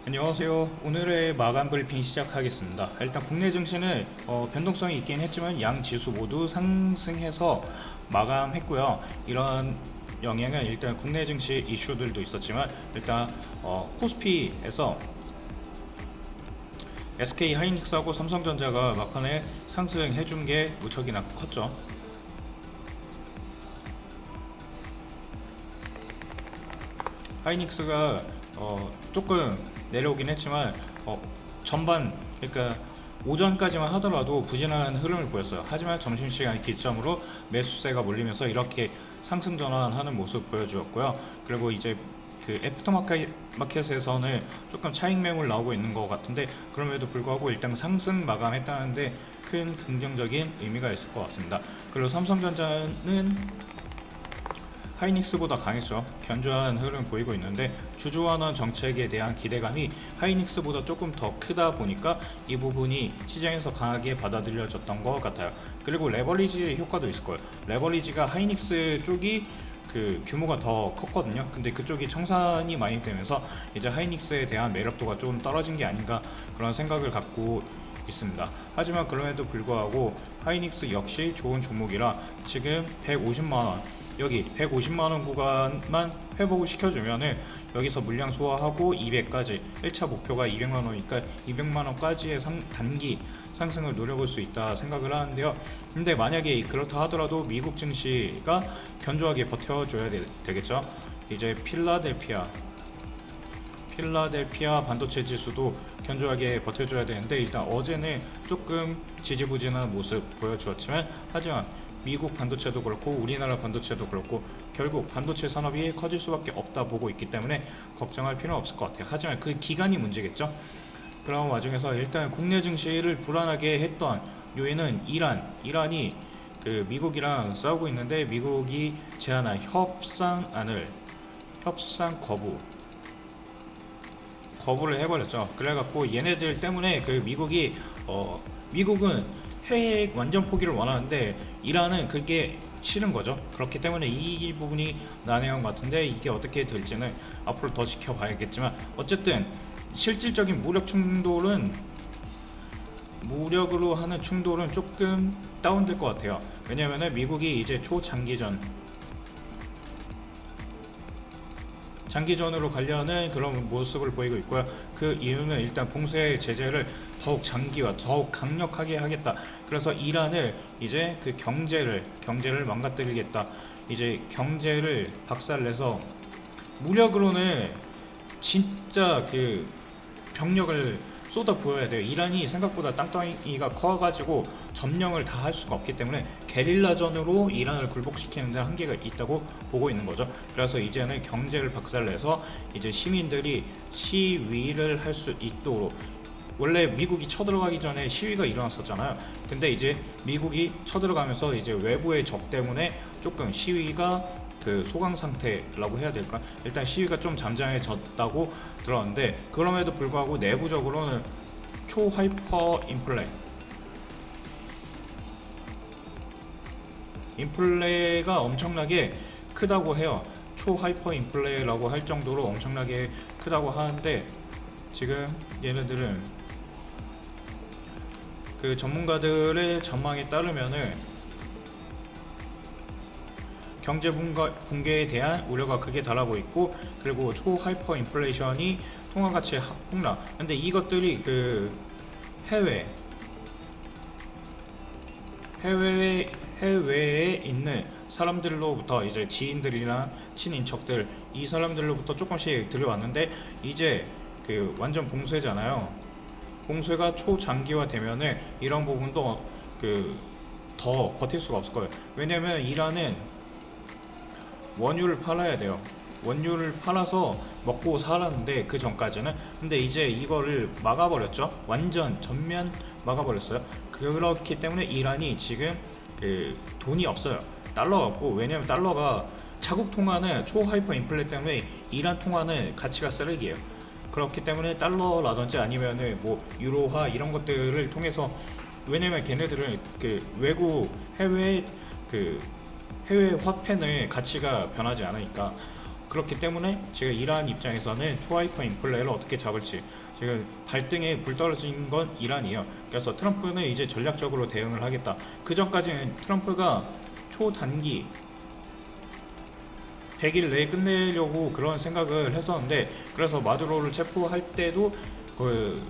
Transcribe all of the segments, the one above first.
안녕하세요. 오늘의 마감 브리핑 시작하겠습니다. 일단 국내 증시는 변동성이 있긴 했지만 양 지수 모두 상승해서 마감했고요. 이런 영향은 일단 국내 증시 이슈들도 있었지만 일단 코스피에서 SK 하이닉스하고 삼성전자가 막판에 상승해준 게 무척이나 컸죠. 하이닉스가 조금 내려오긴 했지만 전반 그러니까 오전까지만 하더라도 부진한 흐름을 보였어요. 하지만 점심시간 기점으로 매수세가 몰리면서 이렇게 상승 전환하는 모습 보여주었고요. 그리고 이제 그 애프터마켓에서는 조금 차익 매물 나오고 있는 것 같은데 그럼에도 불구하고 일단 상승 마감했다는데 큰 긍정적인 의미가 있을 것 같습니다. 그리고 삼성전자는 하이닉스보다 강했죠. 견조한 흐름 보이고 있는데 주주환원 정책에 대한 기대감이 하이닉스보다 조금 더 크다 보니까 이 부분이 시장에서 강하게 받아들여졌던 것 같아요. 그리고 레버리지 효과도 있을 거예요. 레버리지가 하이닉스 쪽이 그 규모가 더 컸거든요. 근데 그쪽이 청산이 많이 되면서 이제 하이닉스에 대한 매력도가 좀 떨어진 게 아닌가 그런 생각을 갖고 있습니다. 하지만 그럼에도 불구하고 하이닉스 역시 좋은 종목이라 지금 150만원 여기 150만원 구간만 회복을 시켜주면은 여기서 물량 소화하고 200까지 1차 목표가 200만원이니까 200만원까지의 단기 상승을 노려볼 수 있다 생각을 하는데요. 근데 만약에 그렇다 하더라도 미국 증시가 견조하게 버텨줘야 되겠죠. 이제 필라델피아 반도체 지수도 견조하게 버텨줘야 되는데 일단 어제는 조금 지지부진한 모습 보여주었지만 하지만 미국 반도체도 그렇고 우리나라 반도체도 그렇고 결국 반도체 산업이 커질 수밖에 없다 보고 있기 때문에 걱정할 필요는 없을 것 같아요. 하지만 그 기간이 문제겠죠. 그런 와중에서 일단 국내 증시를 불안하게 했던 요인은 이란이 그 미국이랑 싸우고 있는데 미국이 제안한 협상 거부를 해버렸죠. 그래갖고 얘네들 때문에 그 미국은 핵 완전 포기를 원하는데 이란은 그게 싫은 거죠. 그렇기 때문에 이 부분이 난해한 것 같은데 이게 어떻게 될지는 앞으로 더 지켜봐야겠지만 어쨌든 실질적인 무력으로 하는 충돌은 조금 다운될 것 같아요. 왜냐하면 미국이 이제 장기전으로 가려는 그런 모습을 보이고 있고요. 그 이유는 일단 봉쇄 제재를 더욱 장기화, 더욱 강력하게 하겠다. 그래서 이란을 이제 그 경제를 망가뜨리겠다. 이제 경제를 박살내서 무력으로는 진짜 그 병력을 쏟아 부어야 돼요. 이란이 생각보다 땅덩이가 커가지고 점령을 다 할 수가 없기 때문에 게릴라전으로 이란을 굴복시키는 데 한계가 있다고 보고 있는 거죠. 그래서 이제는 경제를 박살내서 이제 시민들이 시위를 할 수 있도록 원래 미국이 쳐들어가기 전에 시위가 일어났었잖아요. 근데 이제 미국이 쳐들어가면서 이제 외부의 적 때문에 조금 시위가 그 소강 상태라고 해야 될까? 일단 시위가 좀 잠잠해졌다고 들었는데 그럼에도 불구하고 내부적으로는 초하이퍼 인플레가 엄청나게 크다고 해요. 초하이퍼 인플레라고 할 정도로 엄청나게 크다고 하는데 지금 얘네들은 그 전문가들의 전망에 따르면은 경제 붕괴에 대한 우려가 크게 달하고 있고 그리고 초하이퍼 인플레이션이 통화가치 폭락. 근데 이것들이 그 해외에 있는 사람들로부터 이제 지인들이나 친인척들 이 사람들로부터 조금씩 들려왔는데 이제 그 완전 봉쇄잖아요. 봉쇄가 초장기화 되면은 이런 부분도 그 더 버틸 수가 없을 거예요. 왜냐면 이란은 원유를 팔아야 돼요. 원유를 팔아서 먹고 살았는데 그 전까지는 근데 이제 이거를 막아버렸죠. 완전 전면 막아버렸어요. 그렇기 때문에 이란이 지금 그 돈이 없어요. 달러가 없고 왜냐면 달러가 자국 통화는 초하이퍼 인플레 때문에 이란 통화는 가치가 쓰레기예요. 그렇기 때문에 달러라든지 아니면은 뭐 유로화 이런 것들을 통해서 왜냐면 걔네들은 그 해외 화폐는 가치가 변하지 않으니까 그렇기 때문에 지금 이란 입장에서는 초하이퍼 인플레를 어떻게 잡을지, 지금 발등에 불 떨어진 건 이란이에요. 그래서 트럼프는 이제 전략적으로 대응을 하겠다. 그 전까지는 트럼프가 초단기 100일 내에 끝내려고 그런 생각을 했었는데, 그래서 마두로를 체포할 때도 그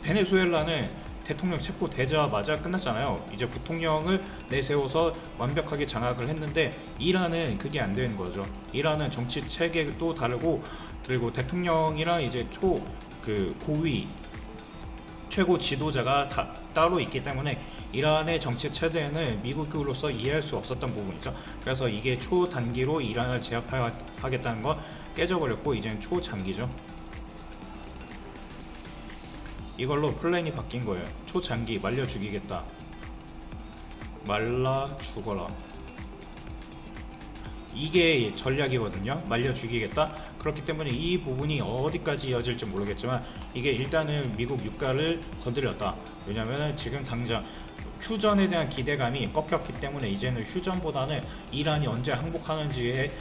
베네수엘라는 대통령 체포되자마자 끝났잖아요. 이제 부통령을 내세워서 완벽하게 장악을 했는데, 이란은 그게 안 되는 거죠. 이란은 정치 체계도 다르고, 그리고 대통령이랑 이제 고위 최고 지도자가 따로 있기 때문에 이란의 정치 체제는 미국으로서 이해할 수 없었던 부분이죠. 그래서 이게 초단기로 이란을 제압하겠다는 건 깨져버렸고, 이제는 초장기죠. 이걸로 플랜이 바뀐 거예요. 초장기 말려 죽이겠다. 말라 죽어라. 이게 전략이거든요. 말려 죽이겠다. 그렇기 때문에 이 부분이 어디까지 이어질지 모르겠지만, 이게 일단은 미국 유가를 건드렸다. 왜냐면 지금 당장 휴전에 대한 기대감이 꺾였기 때문에 이제는 휴전보다는 이란이 언제 항복하는지에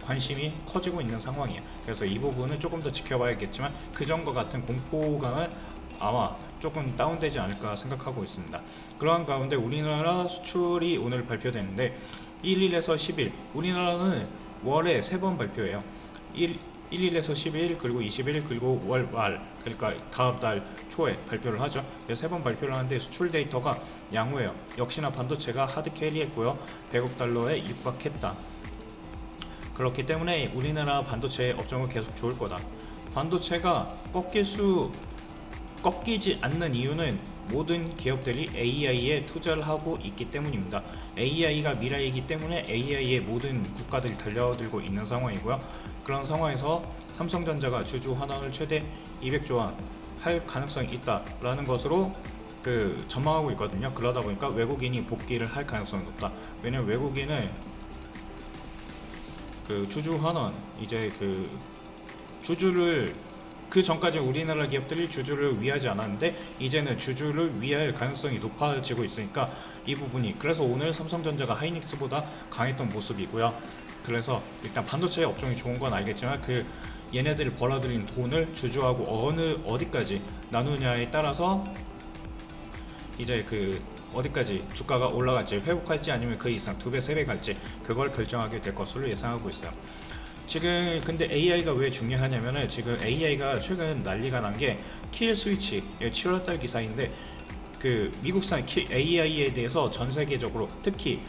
관심이 커지고 있는 상황이에요. 그래서 이 부분은 조금 더 지켜봐야겠지만, 그전과 같은 공포감은 아마 조금 다운되지 않을까 생각하고 있습니다. 그러한 가운데 우리나라 수출이 오늘 발표되는데 1일에서 10일, 우리나라는 월에 3번 발표해요. 1일에서 10일, 그리고 20일, 그리고 월 말, 그러니까 다음 달 초에 발표를 하죠. 그래서 3번 발표를 하는데 수출 데이터가 양호해요. 역시나 반도체가 하드 캐리했고요. 100억 달러에 육박했다. 그렇기 때문에 우리나라 반도체 업종은 계속 좋을 거다. 반도체가 꺾이지 않는 이유는 모든 기업들이 AI에 투자를 하고 있기 때문입니다. AI가 미래이기 때문에 AI에 모든 국가들이 달려들고 있는 상황이고요. 그런 상황에서 삼성전자가 주주 환원을 최대 200조 원 할 가능성이 있다라는 것으로 전망하고 있거든요. 그러다 보니까 외국인이 복귀를 할 가능성이 높다. 왜냐면 외국인은 주주 환원, 이제 주주를, 그 전까지 우리나라 기업들이 주주를 위하지 않았는데 이제는 주주를 위할 가능성이 높아지고 있으니까 이 부분이, 그래서 오늘 삼성전자가 하이닉스보다 강했던 모습이고요. 그래서 일단 반도체 업종이 좋은 건 알겠지만 얘네들이 벌어들인 돈을 주주하고 어디까지 나누냐에 따라서 이제 어디까지 주가가 올라갈지, 회복할지, 아니면 그 이상 2배, 3배 갈지, 그걸 결정하게 될 것으로 예상하고 있어요. 지금 근데 AI가 왜 중요하냐면은, 지금 AI가 최근 난리가 난 게 킬 스위치, 7월달 기사인데 미국산 AI에 대해서 전 세계적으로, 특히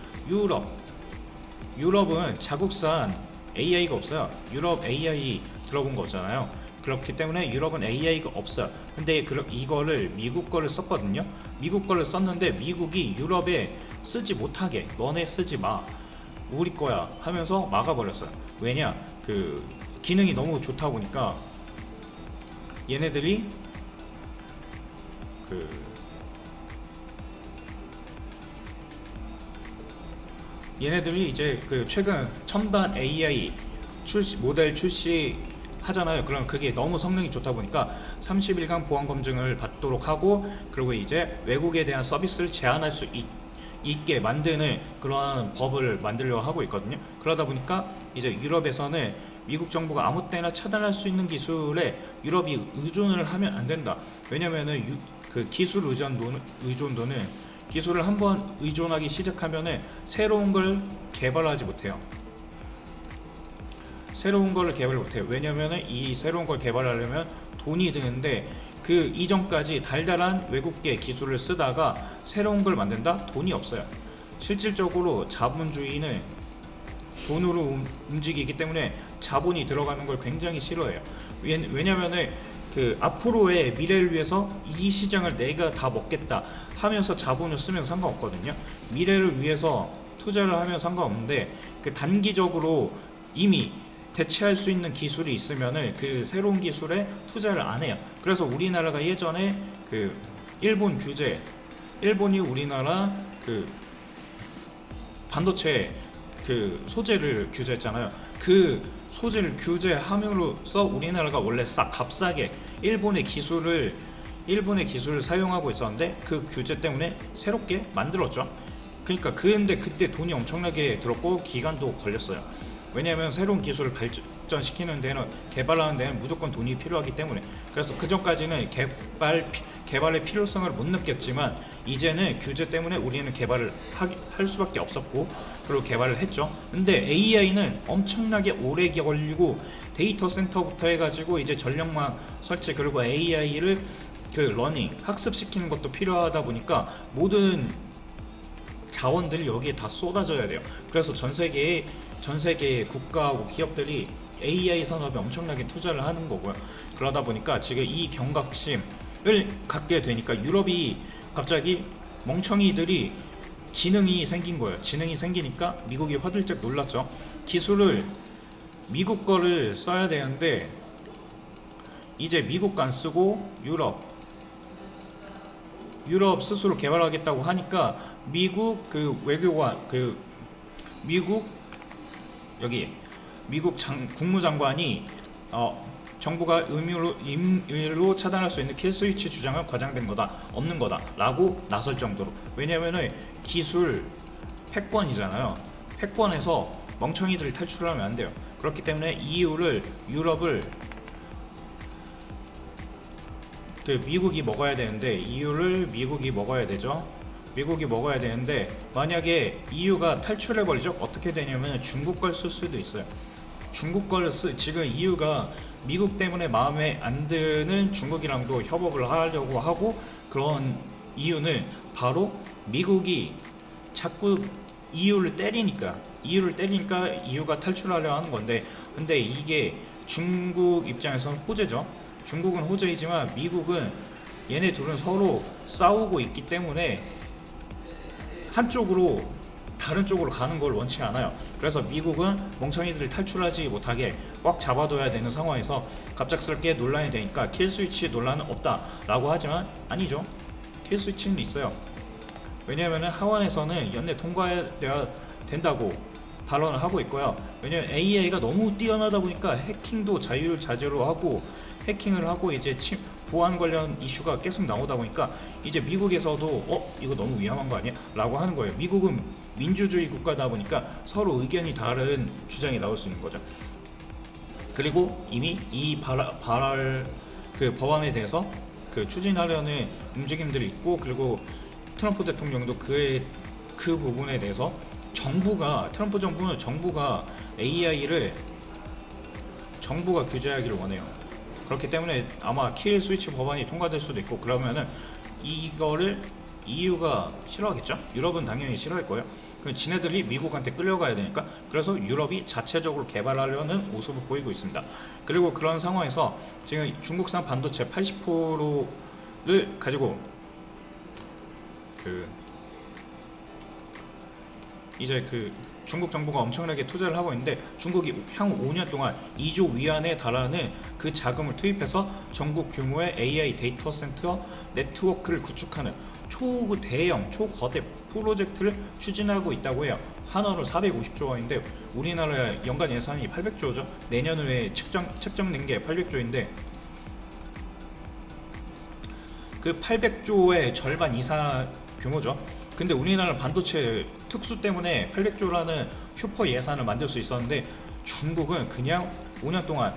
유럽은 자국산 AI가 없어요. 유럽 AI 들어본 거 없잖아요. 그렇기 때문에 유럽은 AI가 없어요. 근데 이거를 미국 거를 썼거든요. 미국 거를 썼는데 미국이 유럽에 쓰지 못하게, 너네 쓰지 마, 우리 거야 하면서 막아버렸어요. 왜냐, 기능이 너무 좋다 보니까 얘네들이 이제 최근 첨단 AI 모델 출시 하잖아요. 그럼 그게 너무 성능이 좋다 보니까 30일간 보안 검증을 받도록 하고, 그리고 이제 외국에 대한 서비스를 제한할 수 있게 만드는 그러한 법을 만들려고 하고 있거든요. 그러다 보니까 이제 유럽에서는 미국 정부가 아무 때나 차단할 수 있는 기술에 유럽이 의존을 하면 안 된다. 왜냐면은 기술 의존도는 기술을 한번 의존하기 시작하면은 새로운 걸 개발하지 못해요. 왜냐면은 이 새로운 걸 개발하려면 돈이 드는데, 이전까지 달달한 외국계 기술을 쓰다가 새로운 걸 만든다? 돈이 없어요. 실질적으로 자본주의는 돈으로 움직이기 때문에 자본이 들어가는 걸 굉장히 싫어해요. 왜냐면은 앞으로의 미래를 위해서 이 시장을 내가 다 먹겠다 하면서 자본을 쓰면 상관없거든요. 미래를 위해서 투자를 하면 상관없는데, 단기적으로 이미 대체할 수 있는 기술이 있으면은 새로운 기술에 투자를 안 해요. 그래서 우리나라가 예전에 일본이 우리나라 반도체 소재를 규제했잖아요. 소재를 규제함으로써 우리나라가 원래 값싸게 일본의 기술을 사용하고 있었는데, 규제 때문에 새롭게 만들었죠. 근데 그때 돈이 엄청나게 들었고 기간도 걸렸어요. 왜냐하면 새로운 기술을 적전시키는 데는 개발하는 데는 무조건 돈이 필요하기 때문에 그래서 그 전까지는 개발의 필요성을 못 느꼈지만 이제는 규제 때문에 우리는 개발을 할 수밖에 없었고 그리고 개발을 했죠. 근데 AI는 엄청나게 오래 걸리고 데이터 센터부터 해가지고 이제 전력망 설치 그리고 AI를 그 러닝 학습시키는 것도 필요하다 보니까 모든 자원들이 여기에 다 쏟아져야 돼요. 그래서 전 세계의 국가하고 기업들이 AI 산업에 엄청나게 투자를 하는 거고요. 그러다 보니까 지금 이 경각심을 갖게 되니까 유럽이 갑자기 멍청이들이 지능이 생긴 거예요. 지능이 생기니까 미국이 화들짝 놀랐죠. 기술을 미국 거를 써야 되는데 이제 미국 안 쓰고 유럽 스스로 개발하겠다고 하니까 미국 그 외교관 미국 국무장관이 정부가 임의로 차단할 수 있는 킬스위치 주장은 과장된 거다, 없는 거다 라고 나설 정도로. 왜냐면은 기술 패권이잖아요. 패권에서 멍청이들이 탈출하면 안 돼요. 그렇기 때문에 유럽을 미국이 먹어야 되는데 미국이 먹어야 되죠. 미국이 먹어야 되는데 만약에 EU가 탈출해버리죠. 어떻게 되냐면 중국 걸 쓸 수도 있어요. 중국 걸 지금 EU가 미국 때문에 마음에 안 드는 중국이랑도 협업을 하려고 하고 그런 이유는 바로 미국이 자꾸 EU를 때리니까 EU가 탈출하려 하는 건데 근데 이게 중국 입장에서는 호재죠. 중국은 호재이지만 미국은 얘네 둘은 서로 싸우고 있기 때문에 한쪽으로 다른 쪽으로 가는 걸 원치 않아요. 그래서 미국은 멍청이들을 탈출하지 못하게 꽉 잡아둬야 되는 상황에서 갑작스럽게 논란이 되니까 킬스위치 논란은 없다라고 하지만 아니죠. 킬스위치는 있어요. 왜냐하면 하원에서는 연내 통과해야 된다고 발언을 하고 있고요. 왜냐하면 AI가 너무 뛰어나다 보니까 해킹도 자유자재로 하고 해킹을 하고 이제 보안 관련 이슈가 계속 나오다 보니까 이제 미국에서도 이거 너무 위험한 거 아니야? 라고 하는 거예요. 미국은 민주주의 국가다 보니까 서로 의견이 다른 주장이 나올 수 있는 거죠. 그리고 이미 이 법안에 대해서 추진하려는 움직임들이 있고 그리고 트럼프 대통령도 그 부분에 대해서 트럼프 정부는 정부가 AI를 정부가 규제하기를 원해요. 그렇기 때문에 아마 킬 스위치 법안이 통과될 수도 있고 그러면은 이거를 EU가 싫어하겠죠? 유럽은 당연히 싫어할 거예요. 지네들이 미국한테 끌려가야 되니까 그래서 유럽이 자체적으로 개발하려는 모습을 보이고 있습니다. 그리고 그런 상황에서 지금 중국산 반도체 80%를 가지고 이제 중국 정부가 엄청나게 투자를 하고 있는데 중국이 향후 5년 동안 2조 위안에 달하는 그 자금을 투입해서 전국 규모의 AI 데이터 센터 네트워크를 구축하는 초대형 초거대 프로젝트를 추진하고 있다고 해요. 한화로 450조 원인데 우리나라 연간 예산이 800조죠. 내년 후에 책정된 게 800조인데 그 800조의 절반 이상 규모죠. 근데 우리나라는 반도체 특수 때문에 800조라는 슈퍼 예산을 만들 수 있었는데 중국은 그냥 5년 동안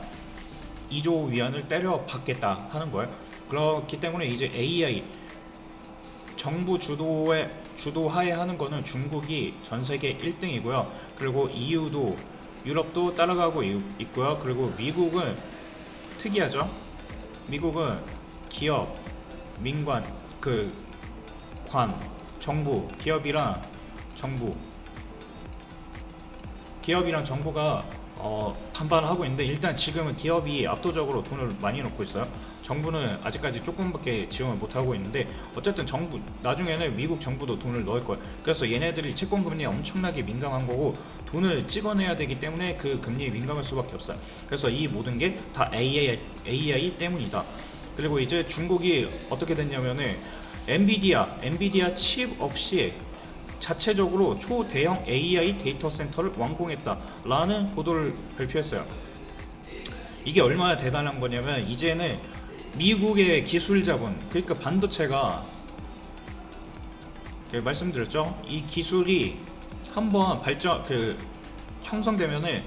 2조 위안을 때려 받겠다 하는 거예요. 그렇기 때문에 이제 AI 정부 주도하에 하는 거는 중국이 전 세계 1등이고요. 그리고 EU도 유럽도 따라가고 있고요. 그리고 미국은 특이하죠. 미국은 기업, 민관, 정부, 기업이랑 정부가 반반하고 있는데 일단 지금은 기업이 압도적으로 돈을 많이 넣고 있어요. 정부는 아직까지 조금밖에 지원을 못하고 있는데 어쨌든 나중에는 미국 정부도 돈을 넣을 거예요. 그래서 얘네들이 채권금리에 엄청나게 민감한 거고 돈을 찍어내야 되기 때문에 그 금리에 민감할 수밖에 없어요. 그래서 이 모든 게 다 AI 때문이다. 그리고 이제 중국이 어떻게 됐냐면은 엔비디아 칩 없이 자체적으로 초대형 AI 데이터 센터를 완공했다라는 보도를 발표했어요. 이게 얼마나 대단한 거냐면 이제는 미국의 기술 자본, 그러니까 반도체가 말씀드렸죠. 이 기술이 한번 형성되면은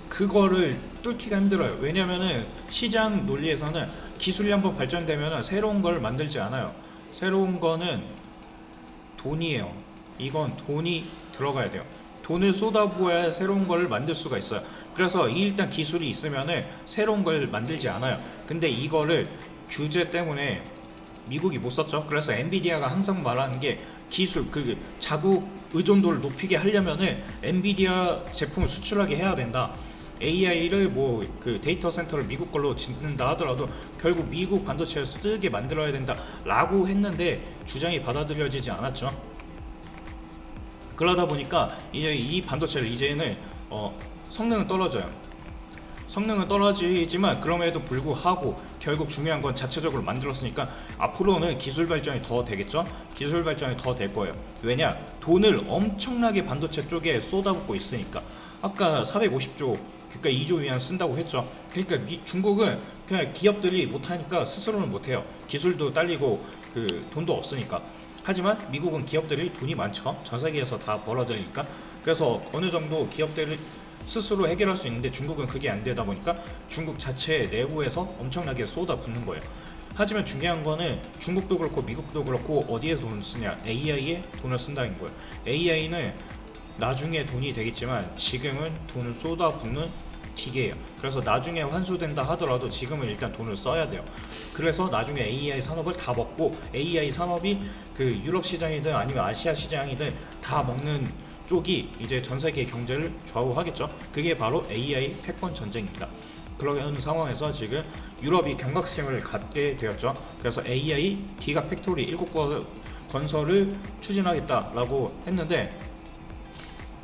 그거를 뚫기가 힘들어요. 왜냐면은 시장 논리에서는 기술이 한번 발전되면 새로운 걸 만들지 않아요. 새로운 거는 돈이에요. 이건 돈이 들어가야 돼요. 돈을 쏟아부어야 새로운 걸 만들 수가 있어요. 그래서 일단 기술이 있으면은 새로운 걸 만들지 않아요. 근데 이거를 규제 때문에 미국이 못 썼죠. 그래서 엔비디아가 항상 말하는 게 기술 그 자국 의존도를 높이게 하려면은 엔비디아 제품을 수출하게 해야 된다. AI를 뭐 그 데이터 센터를 미국 걸로 짓는다 하더라도 결국 미국 반도체를 쓰게 만들어야 된다라고 했는데 주장이 받아들여지지 않았죠. 그러다 보니까 이제 이 반도체를 이제는 성능은 떨어져요. 성능은 떨어지지만 그럼에도 불구하고 결국 중요한 건 자체적으로 만들었으니까 앞으로는 기술 발전이 더 되겠죠. 기술 발전이 더 될 거예요. 왜냐? 돈을 엄청나게 반도체 쪽에 쏟아붓고 있으니까. 아까 450조 그러니까 2조 위안 쓴다고 했죠. 그러니까 중국은 그냥 기업들이 못하니까 스스로는 못해요. 기술도 딸리고 그 돈도 없으니까. 하지만 미국은 기업들이 돈이 많죠. 전 세계에서 다 벌어들이니까. 그래서 어느 정도 기업들을 스스로 해결할 수 있는데 중국은 그게 안 되다 보니까 중국 자체 내부에서 엄청나게 쏟아붓는 거예요. 하지만 중요한 거는 중국도 그렇고 미국도 그렇고 어디에 돈을 쓰냐? AI에 돈을 쓴다는 거예요. AI는 나중에 돈이 되겠지만 지금은 돈을 쏟아붓는 기계예요. 그래서 나중에 환수된다 하더라도 지금은 일단 돈을 써야 돼요. 그래서 나중에 AI 산업을 다 먹고 AI 산업이 그 유럽 시장이든 아니면 아시아 시장이든 다 먹는 쪽이 이제 전 세계 경제를 좌우하겠죠. 그게 바로 AI 패권 전쟁입니다. 그런 상황에서 지금 유럽이 경각심을 갖게 되었죠. 그래서 AI 기가 팩토리 7건 건설을 추진하겠다라고 했는데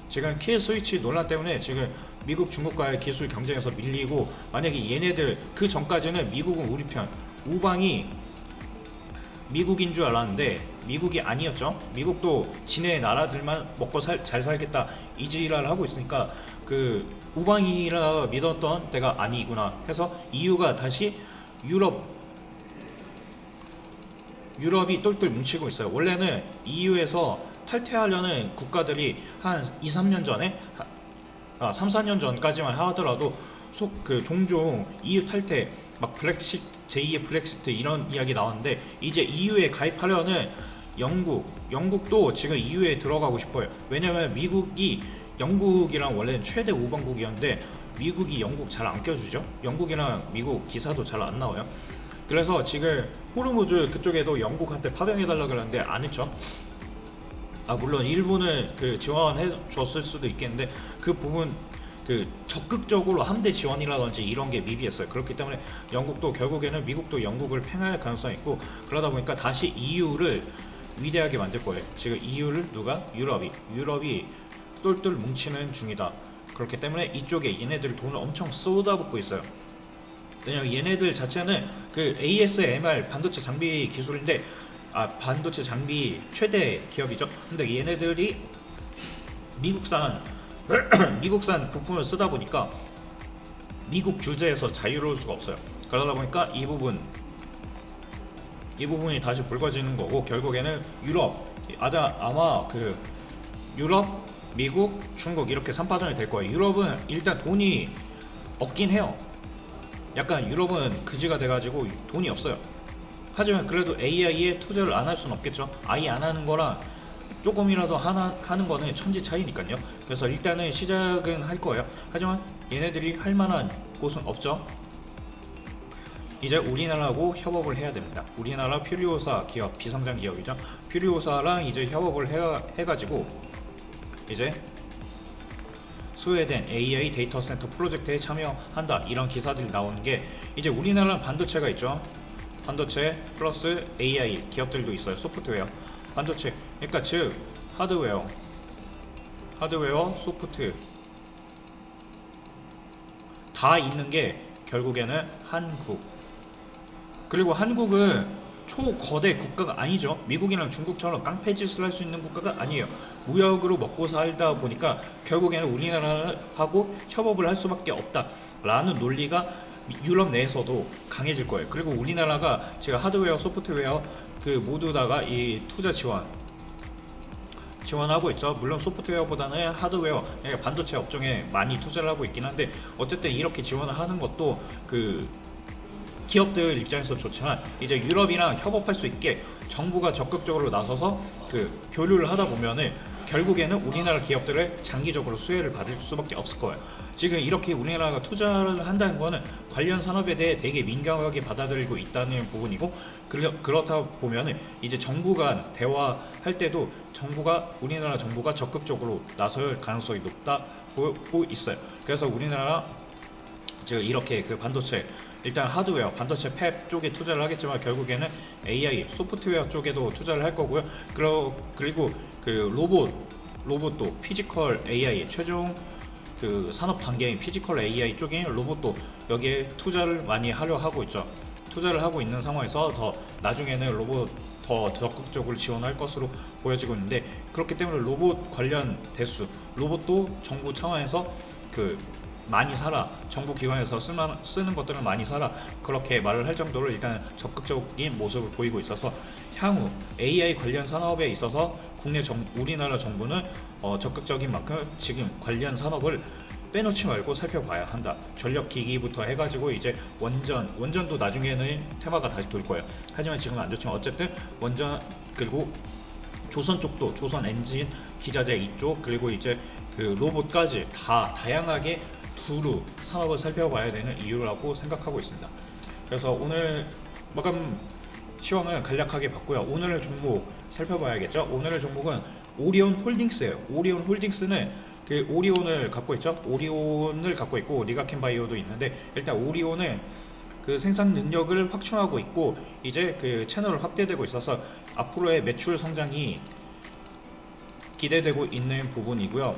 지금 킬 스위치 논란 때문에 지금 미국 중국과의 기술 경쟁에서 밀리고 만약에 얘네들 그 전까지는 미국은 우리 편 우방이 미국인 줄 알았는데 미국이 아니었죠. 미국도 지네 나라들만 먹고 잘 살겠다 이지랄을 하고 있으니까 그 우방이라 믿었던 때가 아니구나 해서 EU가 다시 유럽이 똘똘 뭉치고 있어요. 원래는 EU에서 탈퇴하려는 국가들이 한 2, 3년 전에 3, 4년 전까지만 하더라도 그 종종 EU 탈퇴 막 브렉시트, 제2의 브렉시트 이런 이야기 나왔는데 이제 EU에 가입하려는 영국도 지금 EU에 들어가고 싶어요. 왜냐면 미국이 영국이랑 원래는 최대 우방국이었는데 미국이 영국 잘 안 껴주죠. 영국이랑 미국 기사도 잘 안 나와요. 그래서 지금 호르무즈 그쪽에도 영국한테 파병해달라 그러는데 안 했죠. 물론 일본을 그 지원해 줬을 수도 있겠는데 그 부분 그 적극적으로 함대 지원이라든지 이런 게 미비했어요. 그렇기 때문에 영국도 결국에는 미국도 영국을 팽할 가능성이 있고 그러다 보니까 다시 EU를 위대하게 만들 거예요. 지금 EU를 누가? 유럽이 똘똘 뭉치는 중이다. 그렇기 때문에 이쪽에 얘네들 돈을 엄청 쏟아붓고 있어요. 왜냐면 얘네들 자체는 그 ASMR 반도체 장비 기술인데 반도체 장비 최대 기업이죠. 근데 얘네들이 미국산 부품을 쓰다 보니까 미국 규제에서 자유로울 수가 없어요. 그러다 보니까 이 부분이 다시 불거지는 거고 결국에는 아마 그 유럽, 미국, 중국 이렇게 3파전이 될 거예요. 유럽은 일단 돈이 없긴 해요. 약간 유럽은 그지가 돼가지고 돈이 없어요. 하지만 그래도 AI에 투자를 안 할 수는 없겠죠. 아예 안 하는 거랑 조금이라도 하는 거는 천지 차이니까요. 그래서 일단은 시작은 할 거예요. 하지만 얘네들이 할 만한 곳은 없죠. 이제 우리나라하고 협업을 해야 됩니다. 우리나라 퓨리오사 기업, 비상장 기업이죠. 퓨리오사랑 이제 협업을 해가지고 이제 스웨덴 AI 데이터 센터 프로젝트에 참여한다 이런 기사들이 나오는 게 이제 우리나라는 반도체가 있죠. 반도체 플러스 AI 기업들도 있어요. 소프트웨어, 반도체. 그러니까 즉 하드웨어, 소프트 다 있는 게 결국에는 한국. 그리고 한국은 초거대 국가가 아니죠. 미국이랑 중국처럼 깡패짓을 할 수 있는 국가가 아니에요. 무역으로 먹고 살다 보니까 결국에는 우리나라하고 협업을 할 수밖에 없다라는 논리가 유럽 내에서도 강해질 거예요. 그리고 우리나라가 제가 하드웨어, 소프트웨어 그 모두 다가 이 투자 지원하고 있죠. 물론 소프트웨어보다는 하드웨어, 그러니까 반도체 업종에 많이 투자를 하고 있긴 한데 어쨌든 이렇게 지원을 하는 것도 그 기업들 입장에서 좋지만 이제 유럽이랑 협업할 수 있게 정부가 적극적으로 나서서 그 교류를 하다 보면은 결국에는 우리나라 기업들을 장기적으로 수혜를 받을 수밖에 없을 거예요. 지금 이렇게 우리나라가 투자를 한다는 거는 관련 산업에 대해 되게 민감하게 받아들이고 있다는 부분이고, 그렇다 보면은 이제 정부 간 대화할 때도 우리나라 정부가 적극적으로 나설 가능성이 높다 보고 있어요. 그래서 우리나라 지금 이렇게 그 반도체, 일단 하드웨어, 반도체 팹 쪽에 투자를 하겠지만 결국에는 AI, 소프트웨어 쪽에도 투자를 할 거고요. 그리고 그 로봇도 피지컬 AI, 최종 그 산업 단계인 피지컬 AI 쪽인 로봇도 여기에 투자를 많이 하려 하고 있죠. 투자를 하고 있는 상황에서 더 나중에는 로봇 더 적극적으로 지원할 것으로 보여지고 있는데, 그렇기 때문에 로봇 관련 대수, 로봇도 정부 차원에서 그 많이 사라, 정부 기관에서 쓰는 것들을 많이 사라, 그렇게 말을 할 정도로 일단 적극적인 모습을 보이고 있어서 향후 AI 관련 산업에 있어서 우리나라 정부는 적극적인 만큼 지금 관련 산업을 빼놓지 말고 살펴봐야 한다. 전력기기부터 해가지고 이제 원전도 나중에는 테마가 다시 돌 거예요. 하지만 지금은 안 좋지만 어쨌든 원전, 그리고 조선 쪽도 조선 엔진, 기자재 이쪽, 그리고 이제 그 로봇까지 다 다양하게 두루 산업을 살펴봐야 되는 이유라고 생각하고 있습니다. 그래서 오늘 마감 시황은 간략하게 봤고요. 오늘의 종목 살펴봐야겠죠. 오늘의 종목은 오리온 홀딩스예요. 오리온 홀딩스는 그 오리온을 갖고 있죠. 오리온을 갖고 있고 리가켄 바이오도 있는데, 일단 오리온은 그 생산 능력을 확충하고 있고 이제 그 채널을 확대되고 있어서 앞으로의 매출 성장이 기대되고 있는 부분이고요.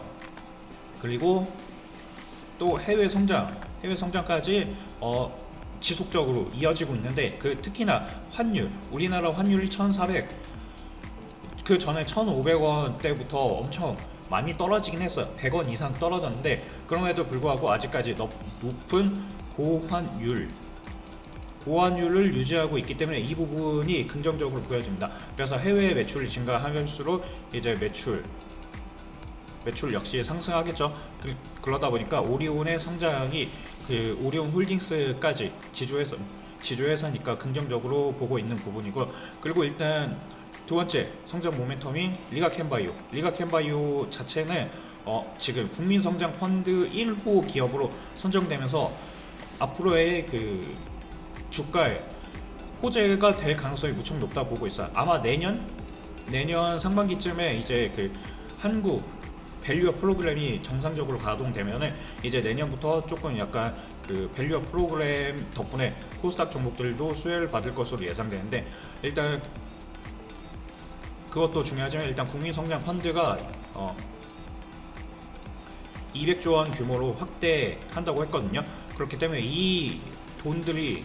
그리고 또 해외 성장까지 지속적으로 이어지고 있는데, 그 특히나 환율, 우리나라 환율이 1,400, 그 전에 1,500원 때부터 엄청 많이 떨어지긴 했어요. 100원 이상 떨어졌는데 그럼에도 불구하고 아직까지 높은 고환율을 유지하고 있기 때문에 이 부분이 긍정적으로 보여집니다. 그래서 해외 매출이 증가하면서록 이제 매출 역시 상승하겠죠. 그러다 보니까 오리온의 성장이 그 오리온 홀딩스까지 지주회사니까 긍정적으로 보고 있는 부분이고, 그리고 일단 두 번째 성장 모멘텀이 리가켄바이오 자체는 지금 국민성장 펀드 1호 기업으로 선정되면서 앞으로의 그 주가에 호재가 될 가능성이 무척 높다 보고 있어요. 아마 내년 상반기쯤에 이제 그 한국 밸류업 프로그램이 정상적으로 가동되면은 이제 내년부터 조금 약간 그 밸류업 프로그램 덕분에 코스닥 종목들도 수혜를 받을 것으로 예상되는데, 일단 그것도 중요하지만 일단 국민성장 펀드가 200조 원 규모로 확대한다고 했거든요. 그렇기 때문에 이 돈들이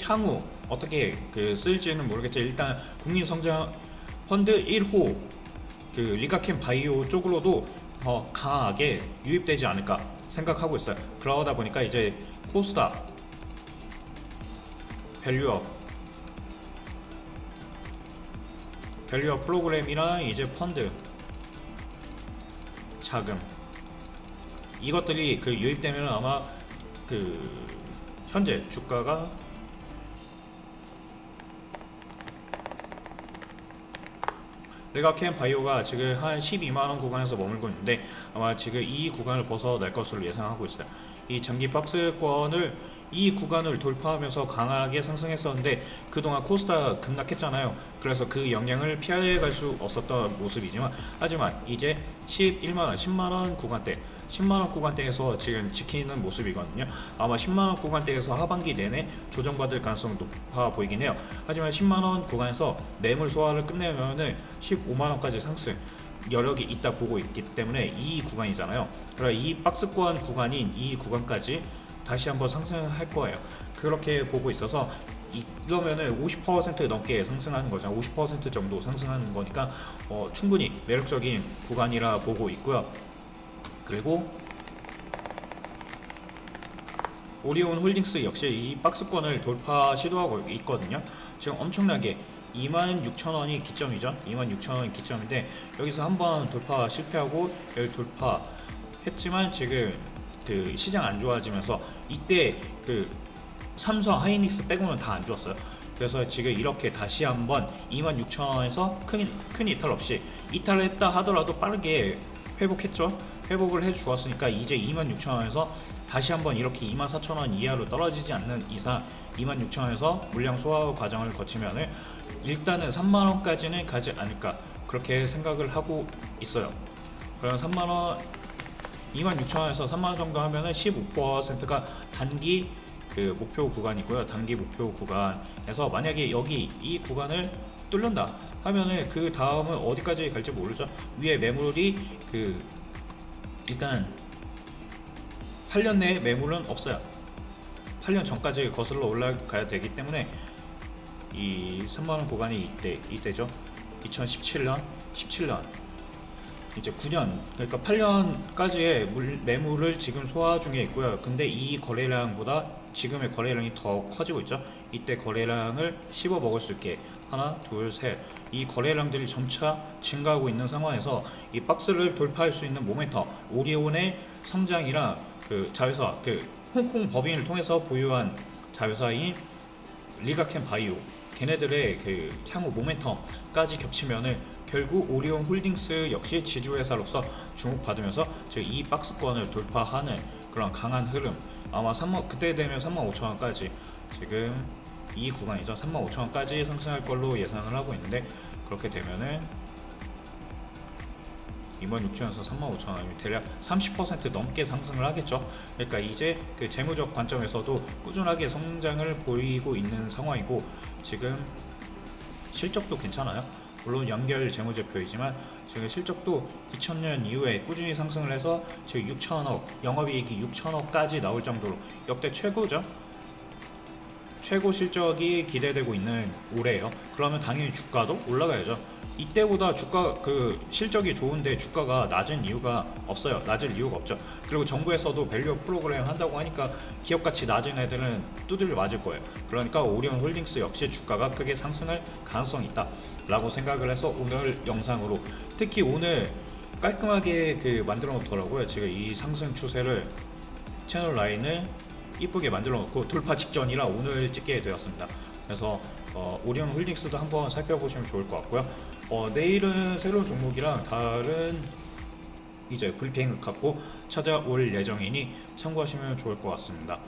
향후 어떻게 그 쓸지는 모르겠죠. 일단 국민성장 펀드 1호 그 리가켄 바이오 쪽으로도 더 강하게 유입되지 않을까 생각하고 있어요. 그러다 보니까 이제 코스닥 밸류업 프로그램이랑 이제 펀드 자금, 이것들이 그 유입되면 아마 그 현재 주가가 리가켄 바이오가 지금 한 12만원 구간에서 머물고 있는데 아마 지금 이 구간을 벗어날 것으로 예상하고 있어요. 이 장기 박스권을 이 구간을 돌파하면서 강하게 상승했었는데 그동안 코스닥 급락했잖아요. 그래서 그 영향을 피해갈 수 없었던 모습이지만, 하지만 이제 11만원, 10만원 구간대에서 지금 지키는 모습이거든요. 아마 10만원 구간대에서 하반기 내내 조정받을 가능성이 높아 보이긴 해요. 하지만 10만원 구간에서 매물 소화를 끝내면은 15만원까지 상승 여력이 있다 보고 있기 때문에 이 구간이잖아요. 그러나 이 박스권 구간인 이 구간까지 다시 한번 상승할 거예요. 그렇게 보고 있어서 이러면은 50% 넘게 상승하는 거죠. 50% 정도 상승하는 거니까 충분히 매력적인 구간이라 보고 있고요. 그리고 오리온 홀딩스 역시 이 박스권을 돌파 시도하고 있거든요. 지금 엄청나게 26,000원이 기점이죠. 26,000원이 기점인데 여기서 한번 돌파 실패하고 여기 돌파했지만 지금 그 시장 안 좋아지면서 이때 그 삼성, 하이닉스 빼고는 다 안 좋았어요. 그래서 지금 이렇게 다시 한번 26,000원에서 큰 이탈 없이 이탈을 했다 하더라도 빠르게 회복했죠. 회복을 해 주었으니까 이제 26,000원에서 다시 한번 이렇게 24,000원 이하로 떨어지지 않는 이상 26,000원에서 물량 소화 과정을 거치면은 일단은 3만원까지는 가지 않을까 그렇게 생각을 하고 있어요. 그럼 3만원 26,000원에서 3만원 정도 하면은 15%가 단기 그 목표 구간이고요. 단기 목표 구간에서 만약에 여기 이 구간을 뚫는다 하면은 그 다음은 어디까지 갈지 모르죠. 위에 매물이 그 일단 8년 내에 매물은 없어요. 8년 전까지 거슬러 올라가야 되기 때문에 이 3만원 구간이 이때죠. 2017년, 17년 이제 9년, 그러니까 8년까지의 매물을 지금 소화 중에 있고요. 근데 이 거래량보다 지금의 거래량이 더 커지고 있죠. 이때 거래량을 씹어 먹을 수 있게 하나, 둘, 셋, 이 거래량들이 점차 증가하고 있는 상황에서 이 박스를 돌파할 수 있는 모멘텀, 오리온의 성장이랑 그 자회사, 그 홍콩 법인을 통해서 보유한 자회사인 리가켄 바이오, 걔네들의 그 향후 모멘텀까지 겹치면은 결국 오리온 홀딩스 역시 지주회사로서 주목받으면서 즉 이 박스권을 돌파하는 그런 강한 흐름, 아마 그때 되면 35,000원까지 지금 이 구간이죠. 35,000원까지 상승할 걸로 예상을 하고 있는데 그렇게 되면은 26,000원에서 35,000원이면 대략 30% 넘게 상승을 하겠죠. 그러니까 이제 그 재무적 관점에서도 꾸준하게 성장을 보이고 있는 상황이고 지금 실적도 괜찮아요. 물론 연결 재무제표이지만 지금 실적도 2000년 이후에 꾸준히 상승을 해서 지금 6천억, 영업이익이 6천억까지 나올 정도로 역대 최고죠. 최고 실적이 기대되고 있는 올해예요. 그러면 당연히 주가도 올라가야죠. 이때보다 주가 그 실적이 좋은데 주가가 낮은 이유가 없어요. 낮을 이유가 없죠. 그리고 정부에서도 밸류 프로그램 한다고 하니까 기업 가치 낮은 애들은 두들려 맞을 거예요. 그러니까 오리온 홀딩스 역시 주가가 크게 상승할 가능성이 있다 라고 생각을 해서 오늘 영상으로 특히 오늘 깔끔하게 그 만들어 놓더라고요. 제가 이 상승 추세를 채널 라인을 이쁘게 만들어 놓고 돌파 직전이라 오늘 찍게 되었습니다. 그래서 오리온 홀딩스도 한번 살펴보시면 좋을 것 같고요. 내일은 새로운 종목이랑 다른 이제 브리핑을 갖고 찾아올 예정이니 참고하시면 좋을 것 같습니다.